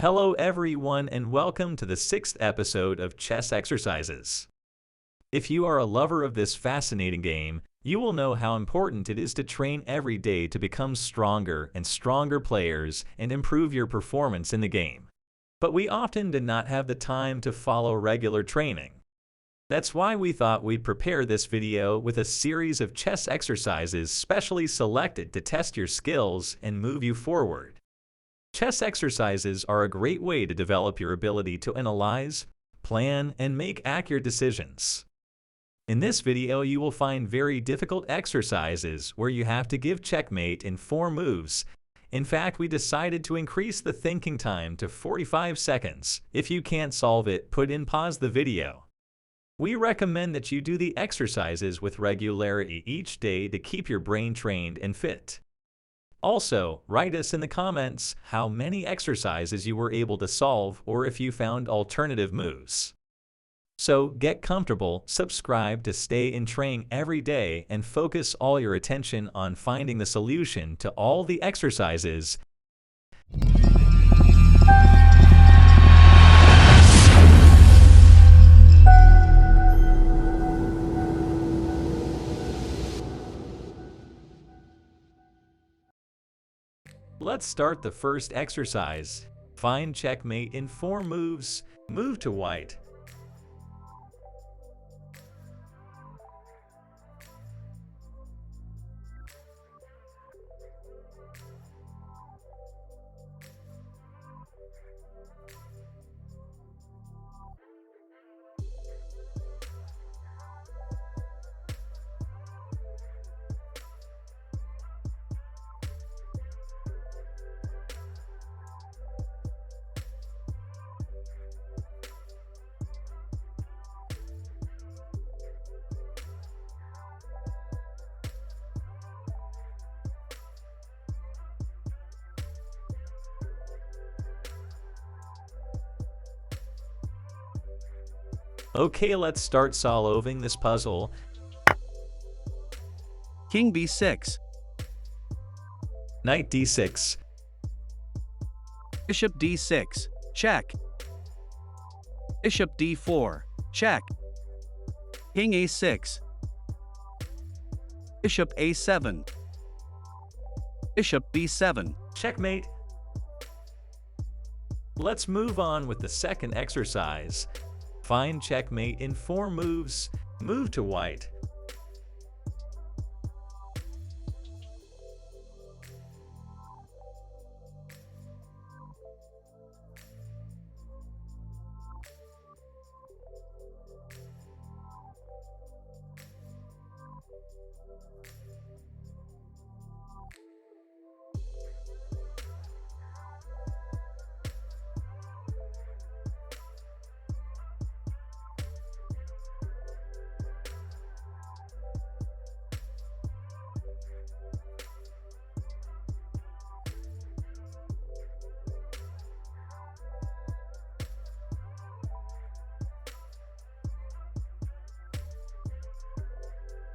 Hello everyone and welcome to the 6th episode of Chess Exercises. If you are a lover of this fascinating game, you will know how important it is to train every day to become stronger and stronger players and improve your performance in the game. But we often do not have the time to follow regular training. That's why we thought we'd prepare this video with a series of chess exercises specially selected to test your skills and move you forward. Chess exercises are a great way to develop your ability to analyze, plan, and make accurate decisions. In this video, you will find very difficult exercises where you have to give checkmate in 4 moves. In fact, we decided to increase the thinking time to 45 seconds. If you can't solve it, pause the video. We recommend that you do the exercises with regularity each day to keep your brain trained and fit. Also, write us in the comments how many exercises you were able to solve or if you found alternative moves. So get comfortable, subscribe to stay in training every day, and focus all your attention on finding the solution to all the exercises. Let's start the first exercise. Find checkmate in 4 moves. Move to white. Okay, let's start solving this puzzle. King b6, Knight d6, Bishop d6, check. Bishop d4, check. King a6, Bishop a7, Bishop b7, checkmate. Let's move on with the second exercise. Find checkmate in 4 moves. Move to white.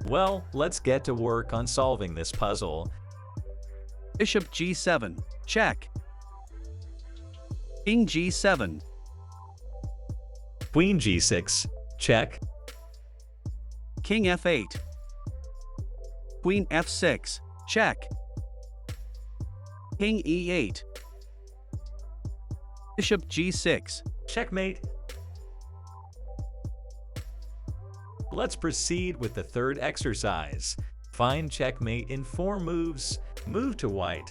Well, let's get to work on solving this puzzle. Bishop g7, check. King g7, Queen g6, check. King f8, Queen f6, check. King e8, Bishop g6, Checkmate. Let's proceed with the third exercise. Find checkmate in 4 moves. Move to white.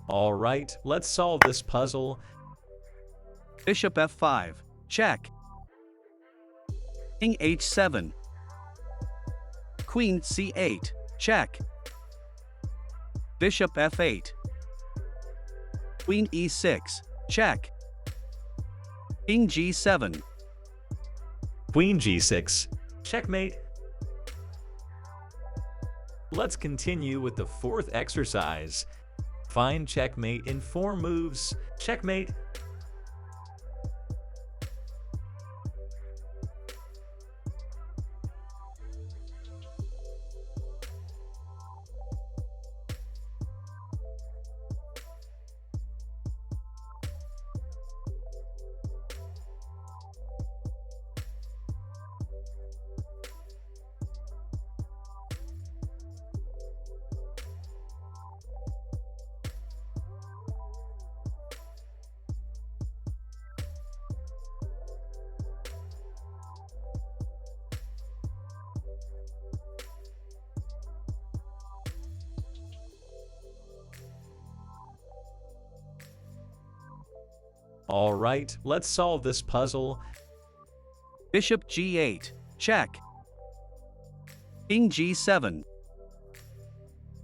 Alright, let's solve this puzzle. Bishop f5, check. King h7. Queen c8, check. Bishop f8. Queen e6, check. King g7. Queen g6, checkmate. Let's continue with the fourth exercise. Find checkmate in 4 moves. Checkmate. All right, let's solve this puzzle. Bishop g8, check. King g7.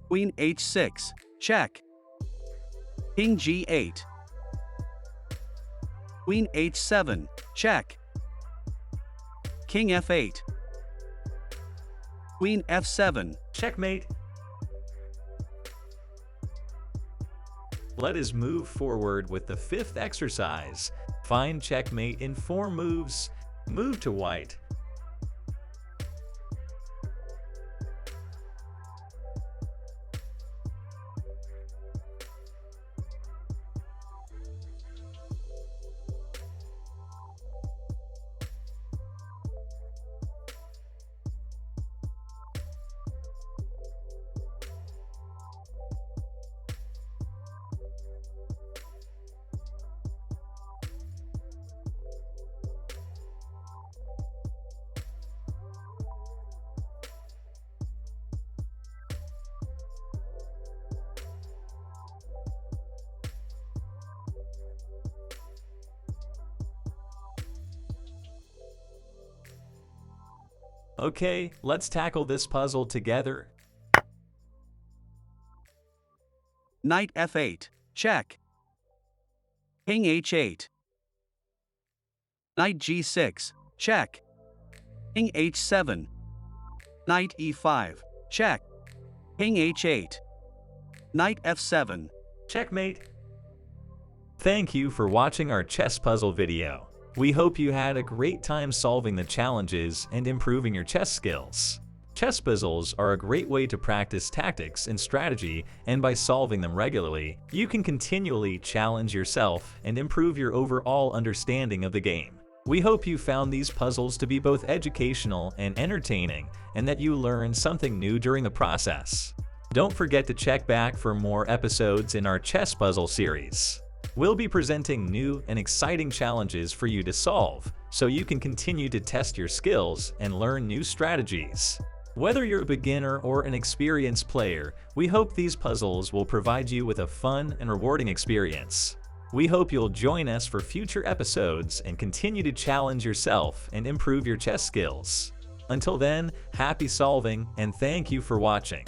Queen h6, check. King g8. Queen h7, check. King f8. Queen f7, Checkmate. Let us move forward with the 5th exercise. Find checkmate in 4 moves. Move to white. Okay, let's tackle this puzzle together. Knight f8, check. King h8. Knight g6, check. King h7. Knight e5, check. King h8. Knight f7. Checkmate. Thank you for watching our chess puzzle video. We hope you had a great time solving the challenges and improving your chess skills. Chess puzzles are a great way to practice tactics and strategy, and by solving them regularly, you can continually challenge yourself and improve your overall understanding of the game. We hope you found these puzzles to be both educational and entertaining, and that you learned something new during the process. Don't forget to check back for more episodes in our chess puzzle series. We'll be presenting new and exciting challenges for you to solve, so you can continue to test your skills and learn new strategies. Whether you're a beginner or an experienced player, we hope these puzzles will provide you with a fun and rewarding experience. We hope you'll join us for future episodes and continue to challenge yourself and improve your chess skills. Until then, happy solving and thank you for watching.